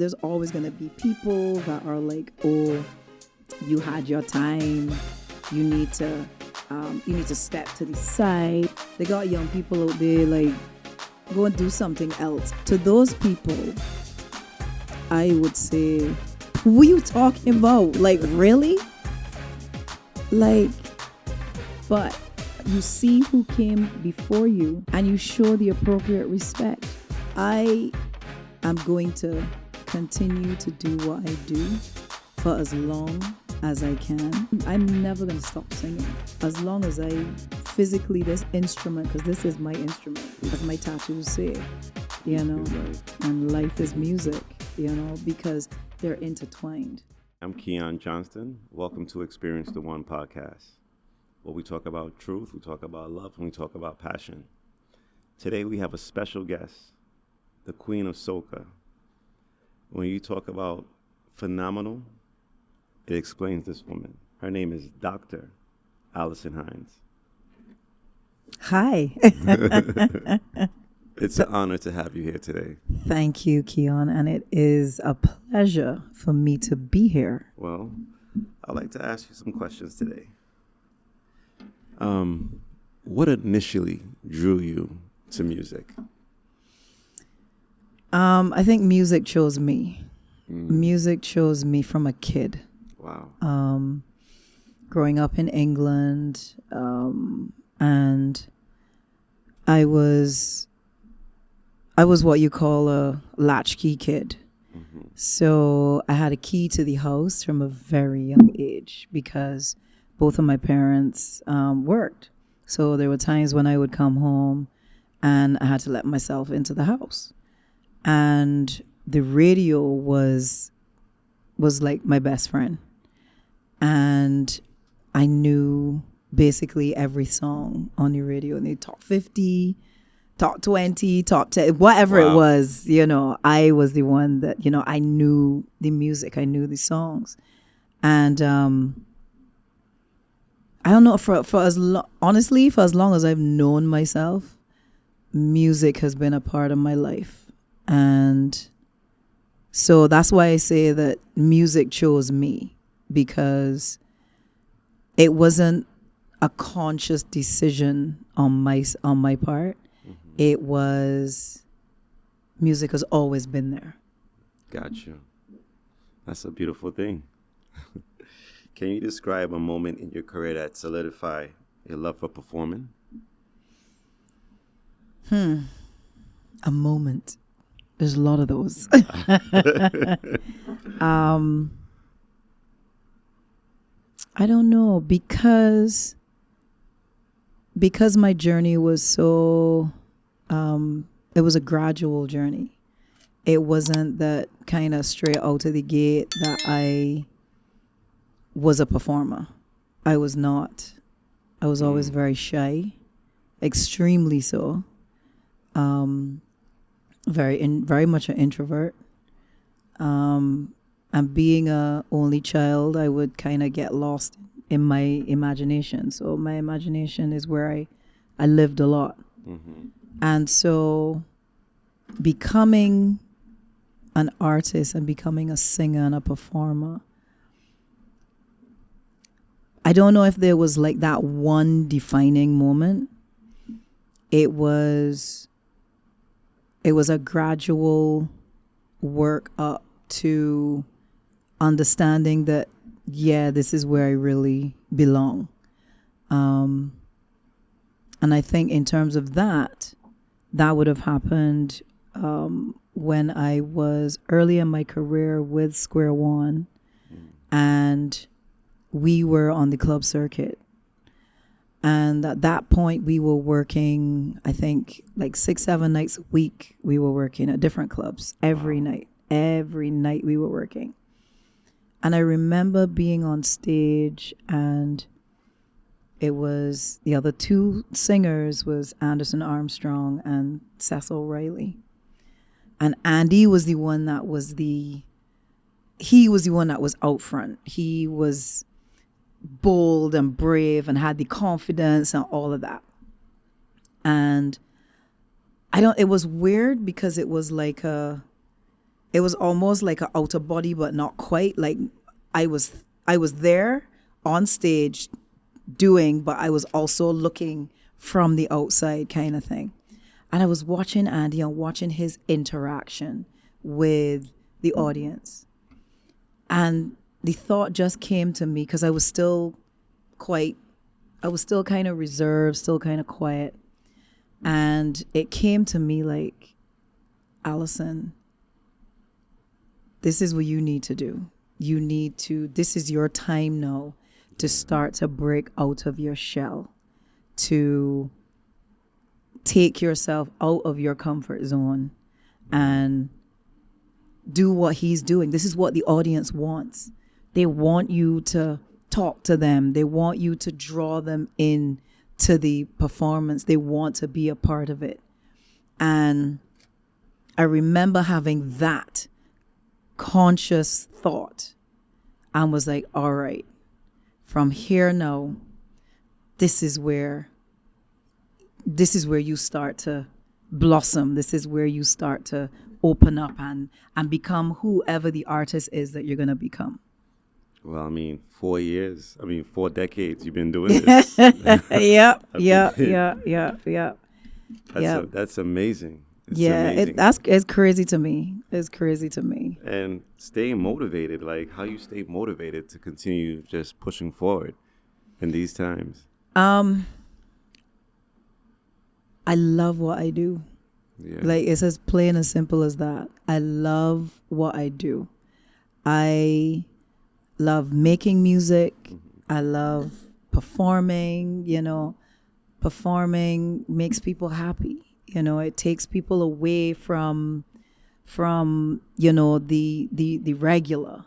There's always going to be people that are like, oh, you had your time. You need to step to the side. They got young people out there like, go and do something else. To those people, I would say, who are you talking about? Like, really? Like, but you see who came before you and you show the appropriate respect. I am going to continue to do what I do for as long as I can. I'm never going to stop singing as long as I physically, this instrument, because this is my instrument, as my tattoos say, and life is music, because they're intertwined. I'm Kieyn Johnston. Welcome to ExperienceTheOne podcast, where we talk about truth, we talk about love, and we talk about passion. Today we have a special guest, the Queen of Soca. When you talk about phenomenal, it explains this woman. Her name is Dr. Alison Hinds. Hi. It's an honor to have you here today. Thank you, Kieyn, and it is a pleasure for me to be here. Well, I'd like to ask you some questions today. What initially drew you to music? I think music chose me. Music chose me from a kid. Wow. Growing up in England, and I was what you call a latchkey kid. Mm-hmm. So I had a key to the house from a very young age because both of my parents worked. So there were times when I would come home and I had to let myself into the house. And the radio was like my best friend. And I knew basically every song on the radio, and the top 50, top 20, top 10, whatever It was, I was the one that, I knew the music, I knew the songs. And I don't know, honestly, for as long as I've known myself, music has been a part of my life. And so that's why I say that music chose me, because it wasn't a conscious decision on my part. Mm-hmm. It was, music has always been there. Gotcha. That's a beautiful thing. Can you describe a moment in your career that solidified your love for performing? A moment. There's a lot of those. I don't know, because my journey was so, it was a gradual journey. It wasn't that kind of straight out of the gate that I was a performer. I was not. I was always very shy, extremely so. Very much an introvert. And being a only child, I would kind of get lost in my imagination. So my imagination is where I lived a lot. Mm-hmm. And so becoming an artist and becoming a singer and a performer, I don't know if there was like that one defining moment. It was a gradual work up to understanding that, this is where I really belong. And I think in terms of that would have happened when I was early in my career with Square One, and we were on the club circuit. And at that point, we were working, I think, like 6-7 nights a week. We were working at different clubs every night. Every night we were working. And I remember being on stage, and it was, the other two singers was Anderson Armstrong and Cecil Riley. And Andy was the one that was out front. He was bold and brave and had the confidence and all of that. And it was weird because it was like it was almost like an outer body, but not quite. Like I was there on stage doing, but I was also looking from the outside kind of thing. And I was watching Andy and watching his interaction with the audience. And the thought just came to me because I was still kind of reserved, still kind of quiet. And it came to me like, Alison, this is what you need to do. This is your time now to start to break out of your shell, to take yourself out of your comfort zone and do what he's doing. This is what the audience wants. They want you to talk to them. They want you to draw them in to the performance. They want to be a part of it. And I remember having that conscious thought and was like, all right, from here now, this is where you start to blossom. This is where you start to open up and become whoever the artist is that you're going to become. Well, I mean, 4 years. I mean, 4 decades you've been doing this. Yeah. That's amazing. It's amazing. It's crazy to me. It's crazy to me. And staying motivated, like how you stay motivated to continue just pushing forward in these times. I love what I do. Yeah. Like, it's as plain and simple as that. I love what I do. I love making music. I love performing. Performing makes people happy. It takes people away from the regular.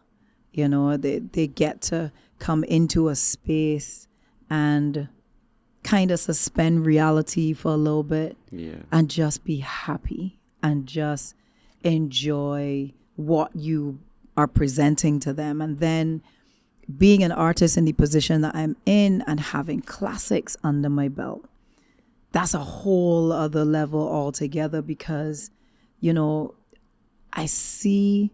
They get to come into a space and kind of suspend reality for a little bit, and just be happy and just enjoy what you are presenting to them. And then being an artist in the position that I'm in and having classics under my belt, that's a whole other level altogether, because I see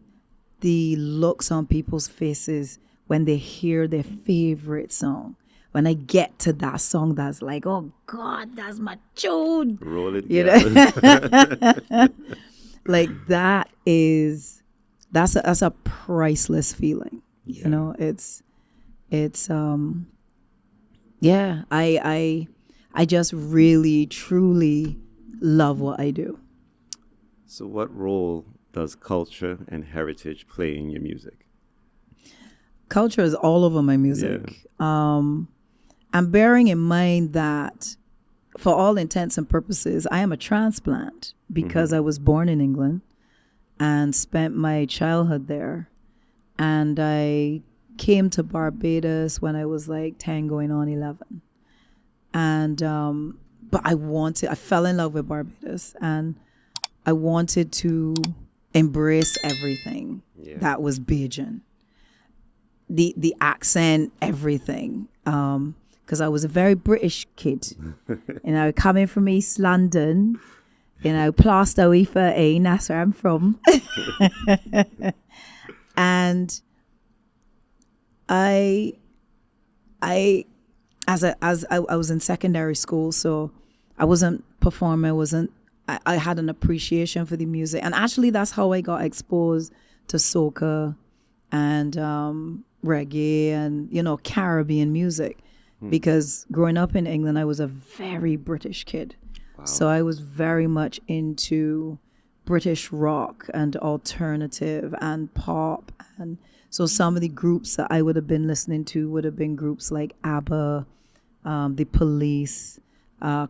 the looks on people's faces when they hear their favorite song. When I get to that song that's like, oh God, that's my tune. Roll it. Like that's a priceless feeling. I just really, truly love what I do. So what role does culture and heritage play in your music? Culture is all over my music. I'm bearing in mind that for all intents and purposes, I am a transplant because I was born in England and spent my childhood there. And I came to Barbados when I was like 10 going on 11. And but I fell in love with Barbados, and I wanted to embrace everything that was Bajan. The accent, everything. Because I was a very British kid. Coming from East London, Plaster Weaver, that's where I'm from. And I was in secondary school, so I wasn't performing. I had an appreciation for the music, and actually that's how I got exposed to soca and reggae and Caribbean music. Because growing up in England, I was a very British kid. Wow. So I was very much into British rock and alternative and pop. And so some of the groups that I would have been listening to would have been groups like ABBA, The Police,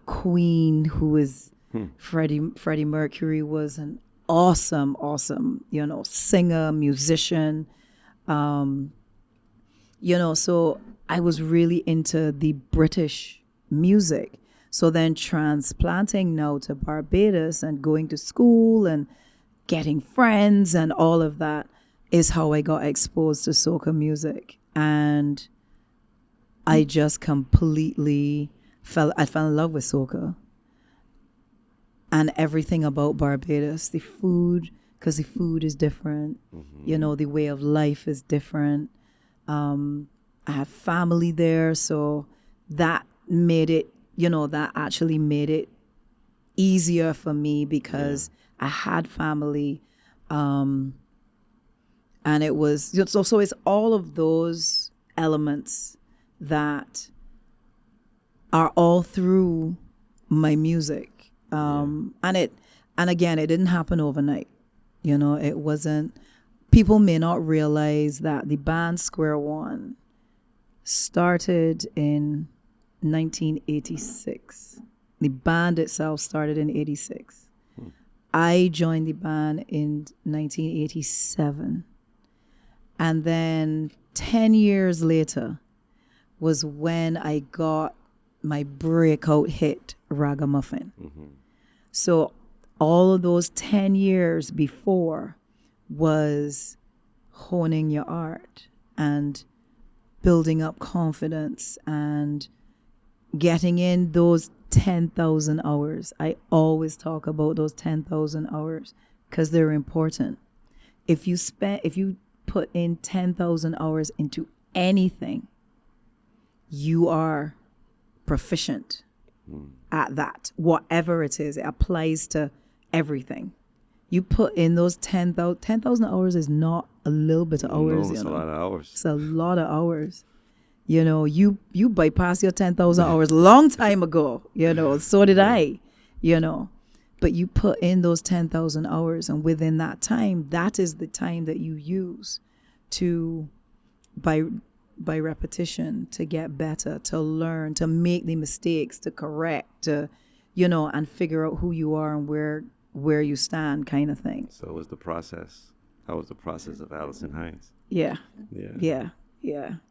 Queen, who is Freddie Mercury was an awesome, singer, musician. So I was really into the British music. So then transplanting now to Barbados and going to school and getting friends and all of that is how I got exposed to soca music. And I just completely fell in love with soca. And everything about Barbados, the food, because the food is different. You know, the way of life is different. I have family there, so that made it, that actually made it easier for me because I had family. And it was, so it's all of those elements that are all through my music. And again, it didn't happen overnight. It wasn't, people may not realize that the band Square One started in 1986. The band itself started in 86. I joined the band in 1987. And then 10 years later was when I got my breakout hit, Ragamuffin. So all of those 10 years before was honing your art and building up confidence and getting in those 10,000 hours. I always talk about those 10,000 hours because they're important. If you put in 10,000 hours into anything, you are proficient at that. Whatever it is, it applies to everything. You put in those 10,000 hours is not a little bit of hours. No, it's a lot of hours. It's a lot of hours. You bypassed your 10,000 hours long time ago, so did I, but you put in those 10,000 hours, and within that time, that is the time that you use to, by repetition, to get better, to learn, to make the mistakes, to correct, to, and figure out who you are and where you stand, kind of thing. So it was the process. How was the process of Alison Hinds? Yeah,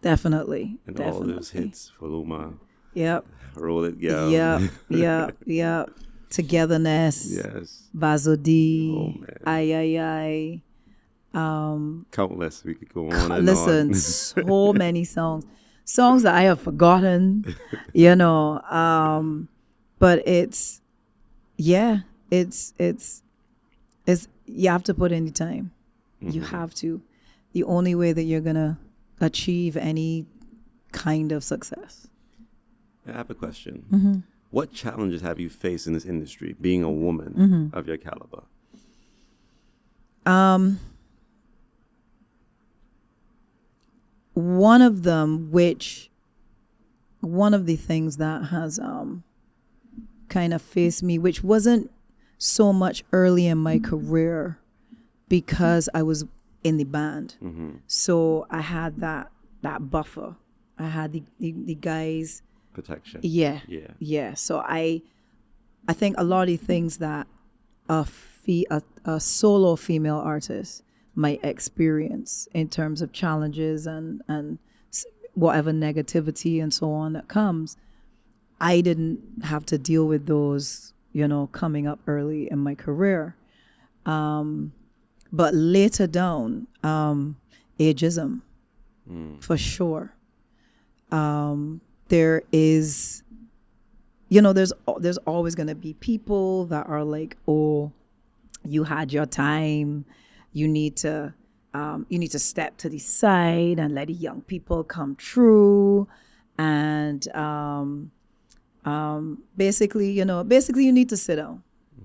definitely. And definitely. all those hits, Faluma. Yep. Roll It, yo. Yep. Togetherness. Yes. Bazodi. Oh, man. Ay. Countless. We could go on and listen, on. so many songs that I have forgotten, but it's you have to put in the time. You have to. The only way that you're gonna achieve any kind of success. I have a question. What challenges have you faced in this industry, being a woman of your caliber? One of the things that has kind of faced me, which wasn't so much early in my career because I was in the band. So I had that buffer. I had the guys. Protection. Yeah. So I think a lot of the things that a solo female artist might experience in terms of challenges and whatever negativity and so on that comes, I didn't have to deal with those, coming up early in my career. But later down, ageism, for sure. There is, there's always going to be people that are like, oh, you had your time. You need to step to the side and let the young people come through. And basically, you need to sit down.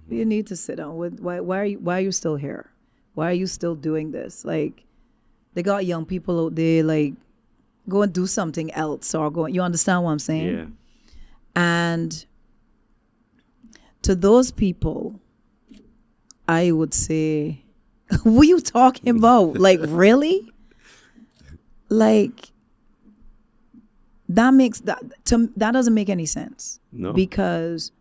You need to sit down. Why are you still here? Why are you still doing this? Like, they got young people out there, like, go and do something else, or go. You understand what I'm saying? Yeah. And to those people, I would say, what are you talking about? Like, really? Like, that doesn't make any sense. No. Because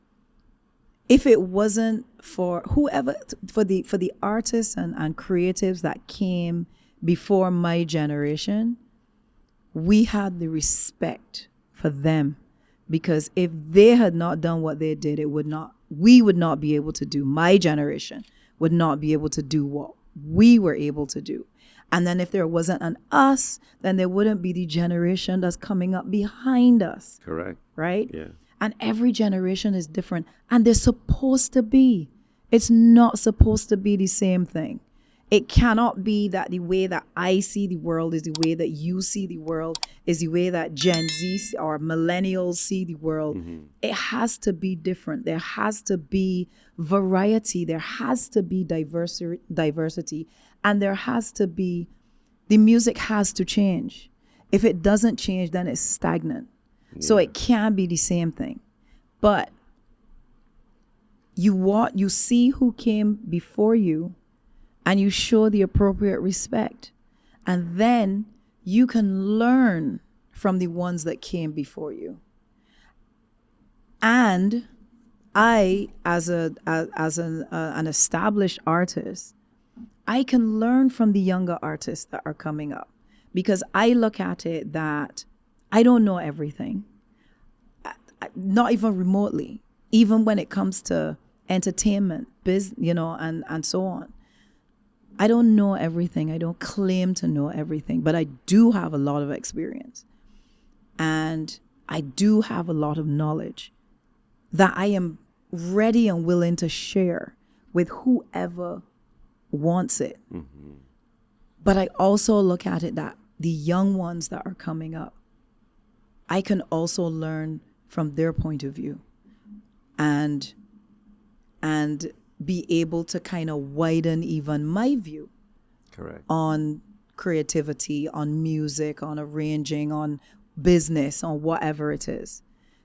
if it wasn't for whoever, for the artists and creatives that came before my generation, we had the respect for them, because if they had not done what they did, we would not be able to do. My generation would not be able to do what we were able to do. And then if there wasn't an us, then there wouldn't be the generation that's coming up behind us. Correct. Right? Yeah. And every generation is different. And they're supposed to be. It's not supposed to be the same thing. It cannot be that the way that I see the world is the way that you see the world, is the way that Gen Z or millennials see the world. It has to be different. There has to be variety. There has to be diversity. And there has to be, the music has to change. If it doesn't change, then it's stagnant. So it can be the same thing. But you see who came before you, and you show the appropriate respect. And then you can learn from the ones that came before you. And I, as an established artist, I can learn from the younger artists that are coming up, because I look at it that I don't know everything, not even remotely, even when it comes to entertainment, and so on. I don't know everything. I don't claim to know everything, but I do have a lot of experience. And I do have a lot of knowledge that I am ready and willing to share with whoever wants it. But I also look at it that the young ones that are coming up, I can also learn from their point of view and be able to kind of widen even my view. Correct. On creativity, on music, on arranging, on business, on whatever it is.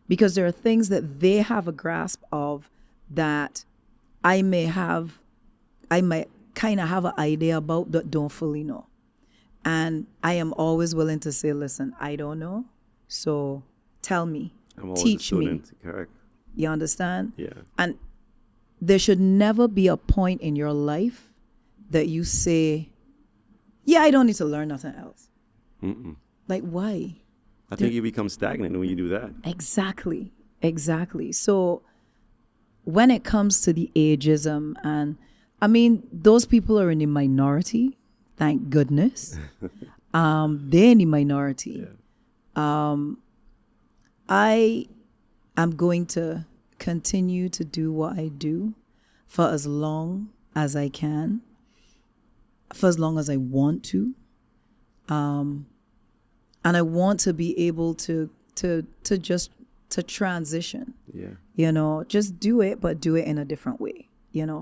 Because there are things that they have a grasp of that I might kind of have an idea about but don't fully know. And I am always willing to say, listen, I don't know, so tell me, teach me. Correct. You understand? Yeah. And there should never be a point in your life that you say, yeah, I don't need to learn nothing else. Like, why? I think you become stagnant when you do that. Exactly. So when it comes to the ageism, and I mean, those people are in the minority, thank goodness. They're in the minority. Yeah. I am going to continue to do what I do for as long as I can, for as long as I want to. And I want to be able to transition. Yeah. Just do it, but do it in a different way.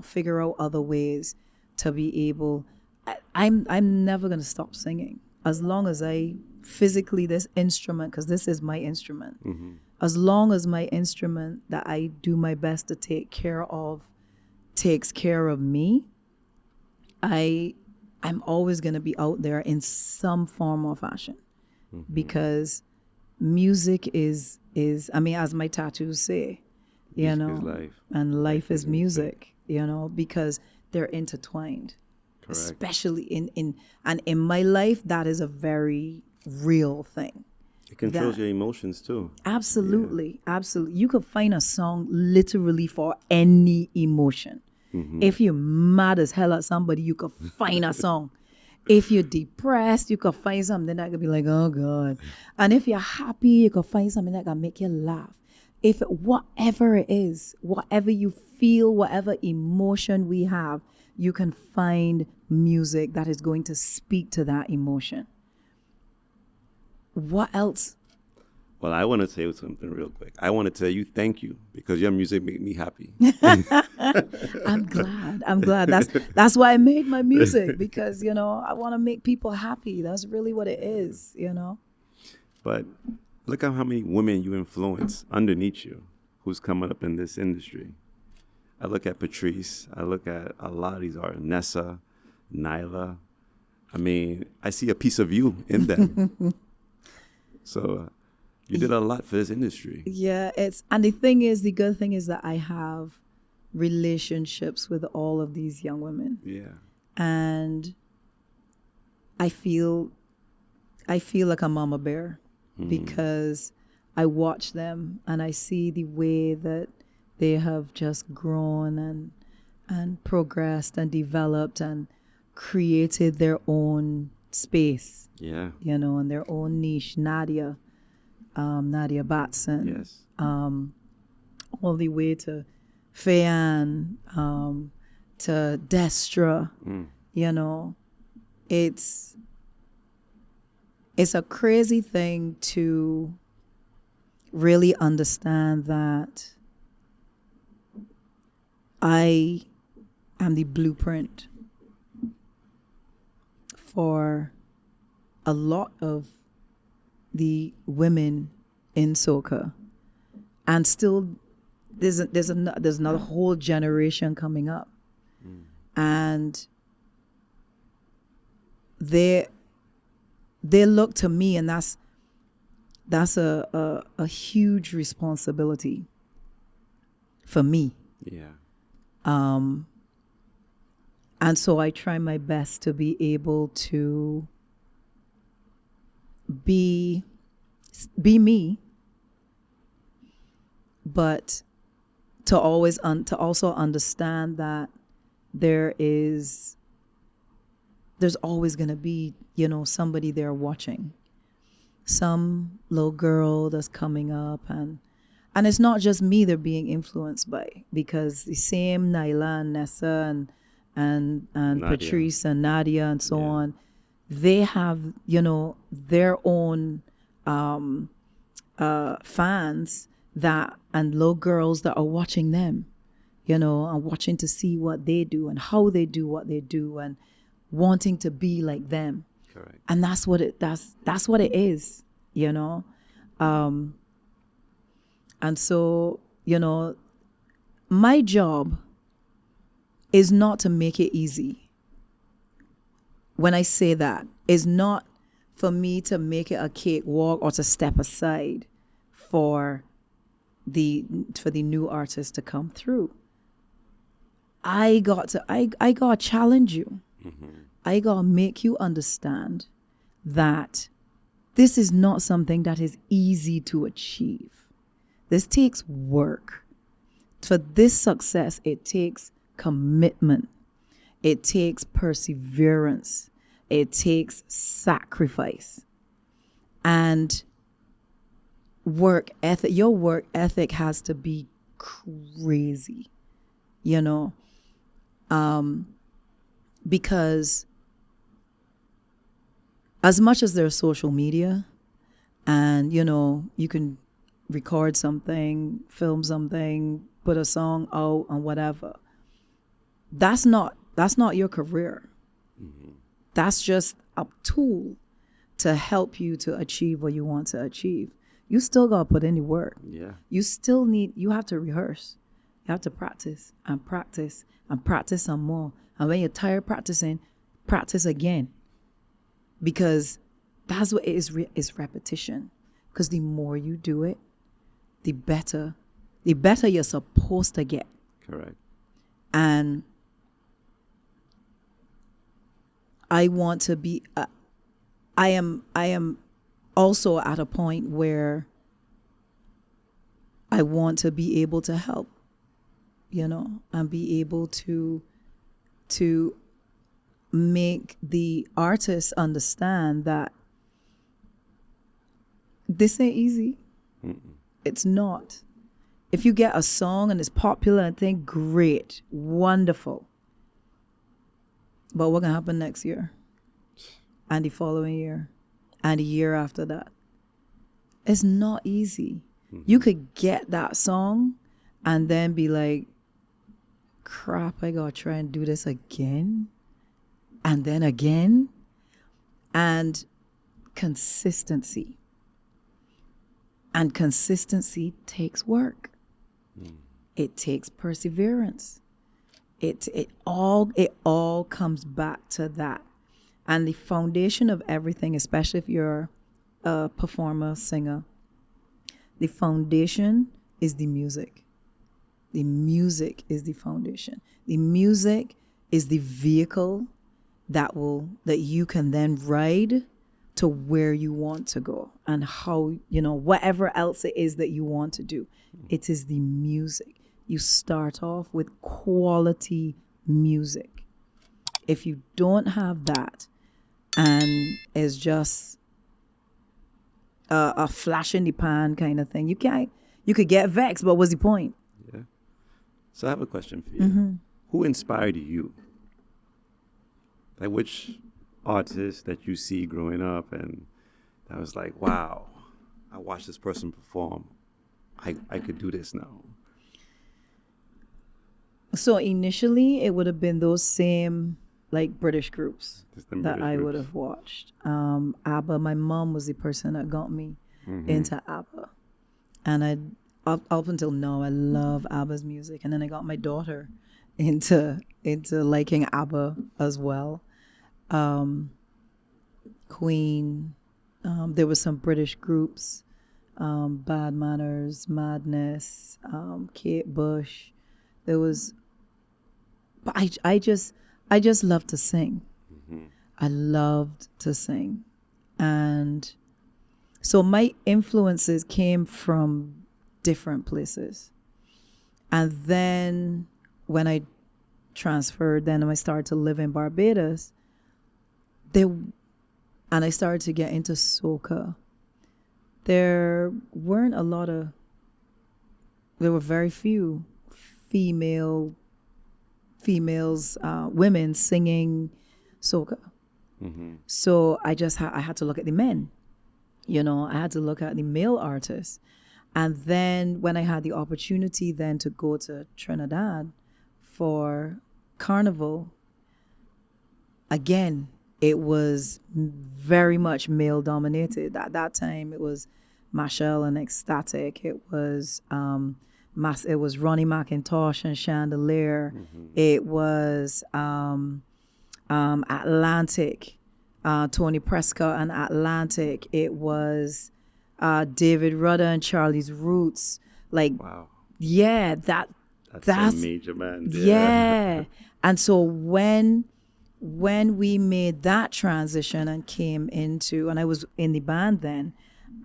Figure out other ways to be able. I'm never gonna stop singing as long as I physically, this instrument, because this is my instrument. As long as my instrument that I do my best to take care of takes care of me, I'm always going to be out there in some form or fashion. Because music is I mean, as my tattoos say, music is life. And life is music, because they're intertwined. Correct. Especially in my life, that is a very real thing. It controls your emotions too. Absolutely. You could find a song literally for any emotion. If you're mad as hell at somebody, you could find a song. If you're depressed, you could find something that could be like, oh God. And if you're happy, you could find something that can make you laugh. Whatever it is, whatever you feel, whatever emotion we have, you can find music that is going to speak to that emotion. What else? Well, I want to say something real quick. I want to tell you thank you, because your music made me happy. I'm glad. That's why I made my music, because, I want to make people happy. That's really what it is, But look at how many women you influence underneath you who's coming up in this industry. I look at Patrice. I look at a lot of these artists, Nessa, Nyla. I mean, I see a piece of you in them. So you did a lot for this industry. Yeah, and the good thing is that I have relationships with all of these young women. Yeah. And I feel like a mama bear, because I watch them and I see the way that they have just grown and progressed and developed and created their own space. Yeah. And their own niche. Nadia Batson. Yes. All the way to Fayan, to Destra, You know, it's a crazy thing to really understand that I am the blueprint for a lot of the women in soca, and still there's another whole generation coming up, and they look to me, and that's a huge responsibility for me. Yeah. And so I try my best to be able to be me, but to always to also understand that there's always going to be, you know, somebody there watching, some little girl that's coming up, and it's not just me they're being influenced by, because the same Nyla and Nessa and Patrice and Nadia and so on, they have, you know, their own fans that, and little girls that are watching them, you know, and watching to see what they do and how they do what they do, and wanting to be like them. Correct. And that's what it is, you know. And so, you know, my job is not to make it easy. When I say that, it's not for me to make it a cakewalk or to step aside for the new artists to come through. I got to challenge you. Mm-hmm. I got to make you understand that this is not something that is easy to achieve. This takes work. For this success, it takes commitment. It takes perseverance. It takes sacrifice. And work ethic. Your work ethic has to be crazy, you know, because as much as there's social media, and, you know, you can record something, film something, put a song out and whatever, that's not your career. Mm-hmm. That's just a tool to help you to achieve what you want to achieve. You still got to put in the work. Yeah. You have to rehearse. You have to practice and practice and practice some more. And when you're tired practicing, practice again. Because that's what it is repetition. Because the more you do it, the better you're supposed to get. Correct. And I want to be, I am also at a point where I want to be able to help, you know, and be able to make the artists understand that this ain't easy. Mm-mm. It's not. If you get a song and it's popular and think, great, wonderful. But what's going to happen next year? And the following year? And the year after that? It's not easy. Mm-hmm. You could get that song and then be like, crap, I got to try and do this again. And then again. And consistency. And consistency takes work. Mm. It takes perseverance. It all comes back to that. And the foundation of everything, especially if you're a performer, singer, the foundation is the music. The music is the foundation. The music is the vehicle that you can then ride to where you want to go, and how, you know, whatever else it is that you want to do. It is the music. You start off with quality music. If you don't have that, and it's just a flash in the pan kind of thing, you could get vexed, but what's the point? Yeah. So I have a question for you. Mm-hmm. Who inspired you? Like which artist that you see growing up and that was like, wow, I watched this person perform. I could do this now. So initially, it would have been those same like British groups Just them that British I would groups. have watched. ABBA. My mom was the person that got me into ABBA, and up until now, I love ABBA's music. And then I got my daughter into liking ABBA as well. Queen. There were some British groups, Bad Manners, Madness, Kate Bush. There was, but I just love to sing. I loved to sing, and so my influences came from different places. And then when I transferred, then I started to live in Barbados. And I started to get into soca. There were very few women singing soca. So I had to look at the men. I had to look at the male artists. And then when I had the opportunity then to go to Trinidad for Carnival, again, it was very much male dominated. At that time, it was Machel and Ecstatic. It was it was Ronnie McIntosh and Chandelier. It was Atlantic, Tony Prescott and Atlantic. It was David Rudder and Charlie's Roots. Like, Wow. yeah, That's a major band. yeah. And so when we made that transition and came into, and I was in the band then,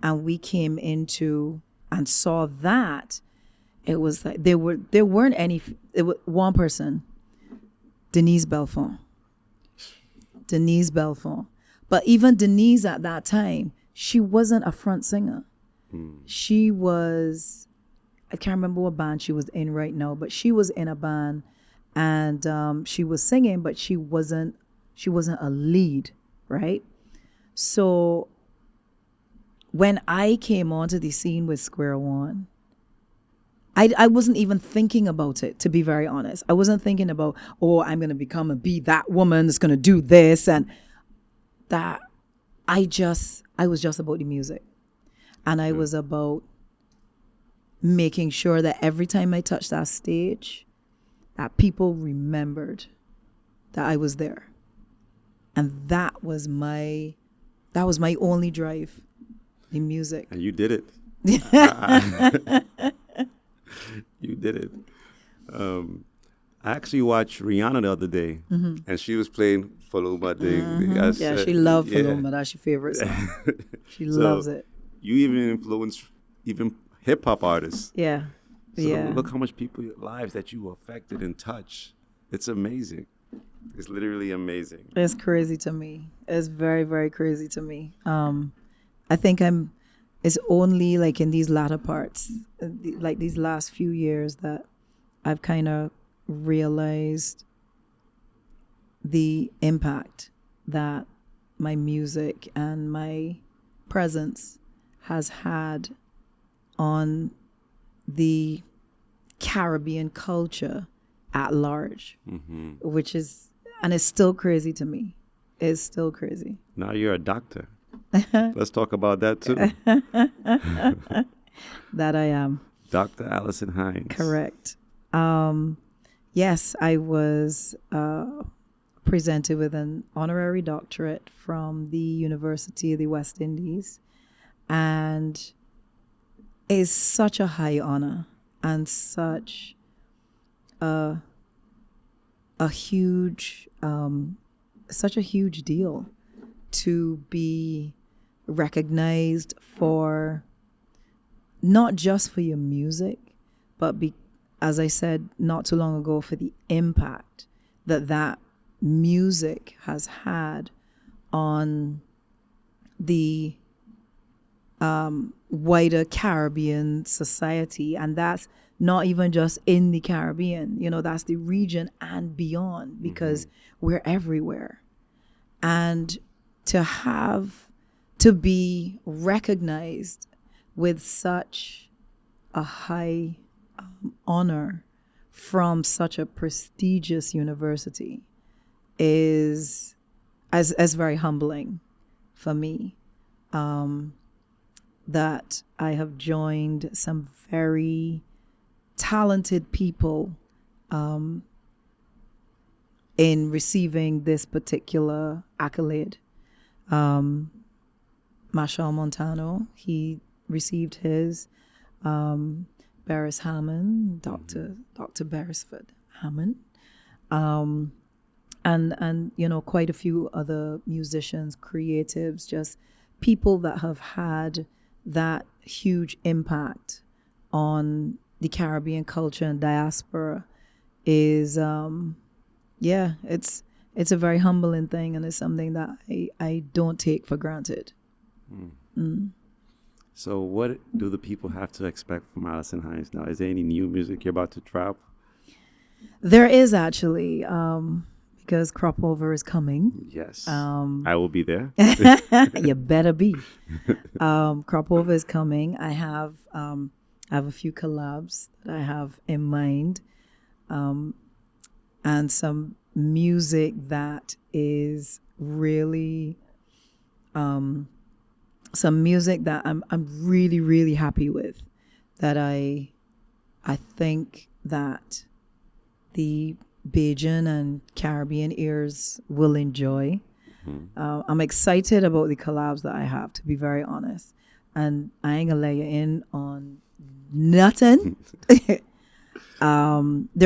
and we came into and saw that, it was like there weren't any. It was one person, Denise Belfont. But even Denise at that time, she wasn't a front singer. She was, I can't remember what band she was in right now, but she was in a band, and she was singing, but she wasn't a lead, right? So when I came onto the scene with Square One, I wasn't even thinking about it, to be very honest. I wasn't thinking about, I'm going to be that woman that's going to do this and that. I was just about the music. And I was about making sure that every time I touched that stage, that people remembered that I was there. And that was my only drive, the music. And you did it. You did it. I actually watched Rihanna the other day, and she was playing Faluma Ding. Yeah, she loved Faluma. That's your favorite song. She loves it. You even influenced even hip hop artists. Yeah. So Yeah. look how much people's lives that you affected and touched. It's amazing. It's literally amazing. It's crazy to me. It's very, very crazy to me. I think it's only like in these latter parts, like these last few years, that I've kind of realized the impact that my music and my presence has had on the Caribbean culture at large, which is, and it's still crazy to me. It's still crazy. Now you're a doctor. Let's talk about that too. That I am. Dr. Alison Hinds. Correct. Yes, I was presented with an honorary doctorate from the University of the West Indies, and it's such a high honor and such a huge deal to be recognized for, not just for your music, but as I said not too long ago, for the impact that music has had on the wider Caribbean society. And that's not even just in the Caribbean, that's the region and beyond, because we're everywhere. And to be recognized with such a high honor from such a prestigious university is as very humbling for me. That I have joined some very talented people in receiving this particular accolade. Marshall Montano, he received his. Barris Hammond, Dr. Beresford Hammond, and quite a few other musicians, creatives, just people that have had that huge impact on the Caribbean culture and diaspora is it's a very humbling thing, and it's something that I don't take for granted. So what do the people have to expect from Alison Hinds now? Is there any new music you're about to drop? There is actually, because Crop Over is coming. Yes. I will be there. You better be. Crop Over is coming. I have a few collabs that I have in mind, and some music that is really some music that I'm really, really happy with, that I think that the Bajan and Caribbean ears will enjoy. I'm excited about the collabs that I have, to be very honest. And I ain't gonna let you in on nothing. They're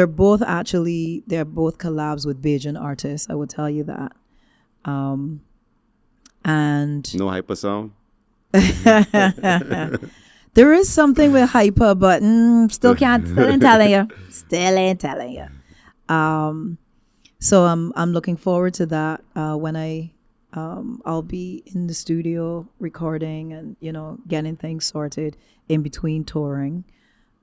both collabs with Bajan artists, I would tell you that. And no hyper sound? There is something with hyper, but still ain't telling you. Still ain't telling you. So I'm looking forward to that. When I'll be in the studio recording and getting things sorted in between touring.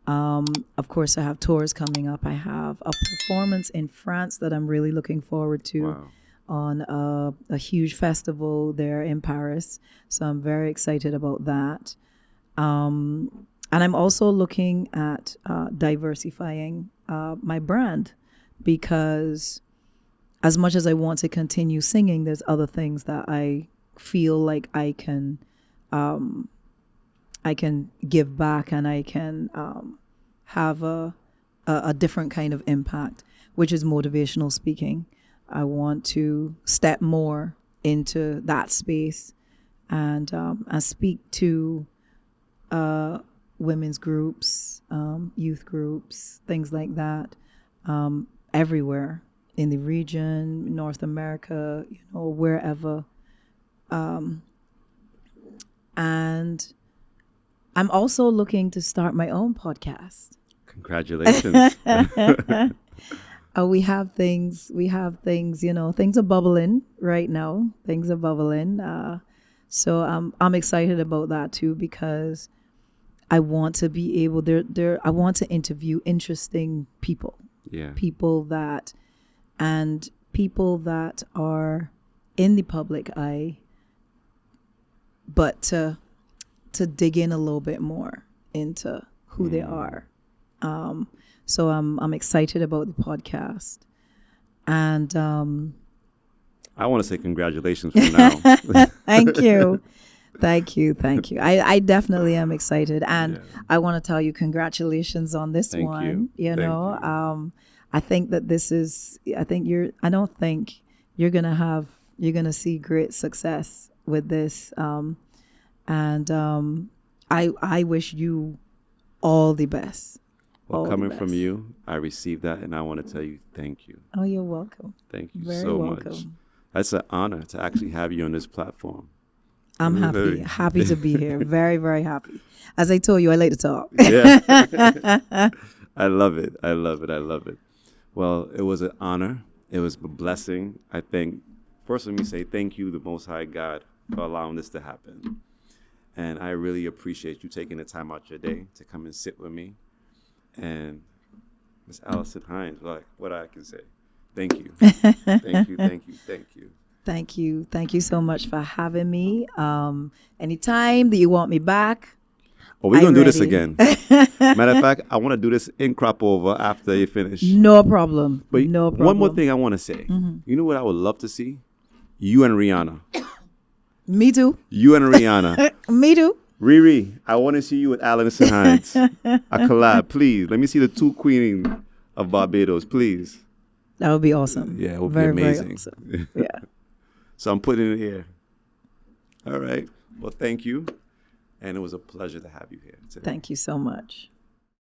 Of course, I have tours coming up. I have a performance in France that I'm really looking forward to. Wow. On a huge festival there in Paris. So I'm very excited about that. And I'm also looking at diversifying my brand, because as much as I want to continue singing, there's other things that I feel like I can give back, and I can have a different kind of impact, which is motivational speaking. I want to step more into that space and speak to women's groups, youth groups, things like that, everywhere in the region, North America, wherever. And I'm also looking to start my own podcast. Congratulations. We have things, things are bubbling right now. Things are bubbling. So I'm excited about that too, because I want to be able I want to interview interesting people. Yeah. People that are in the public eye, but to dig in a little bit more into who they are. So I'm excited about the podcast, and I want to say congratulations for now. Thank you. I definitely am excited, and I want to tell you congratulations on this one. You know, I think that this is. I don't think you're gonna see great success with this, and I wish you all the best. Well, coming from you, I received that, and I want to tell you thank you. Oh, you're welcome. Thank you Very so welcome. much. That's an honor to actually have you on this platform. I'm happy to be here. Very, very happy. As I told you, I like to talk. Yeah. I love it. Well, it was an honor. It was a blessing. I think, first let me say thank you, the Most High God, for allowing this to happen. And I really appreciate you taking the time out your day to come and sit with me. And Miss Alison Hinds, like what I can say. Thank you. Thank you. Thank you. Thank you so much for having me. Anytime that you want me back. Well, we're going to do this ready. again. Matter of fact, I want to do this in crop over after you finish. No problem. But no problem. one more thing I want to say. You know what I would love to see? You and Rihanna. Me too. You and Rihanna. Me too. Riri, I want to see you with Alison Hinds. A collab, please. Let me see the two queens of Barbados, please. That would be awesome. Yeah, it would Very, be amazing. Very awesome. Yeah. So I'm putting it here. All right. Well, thank you. And it was a pleasure to have you here today. Thank you so much.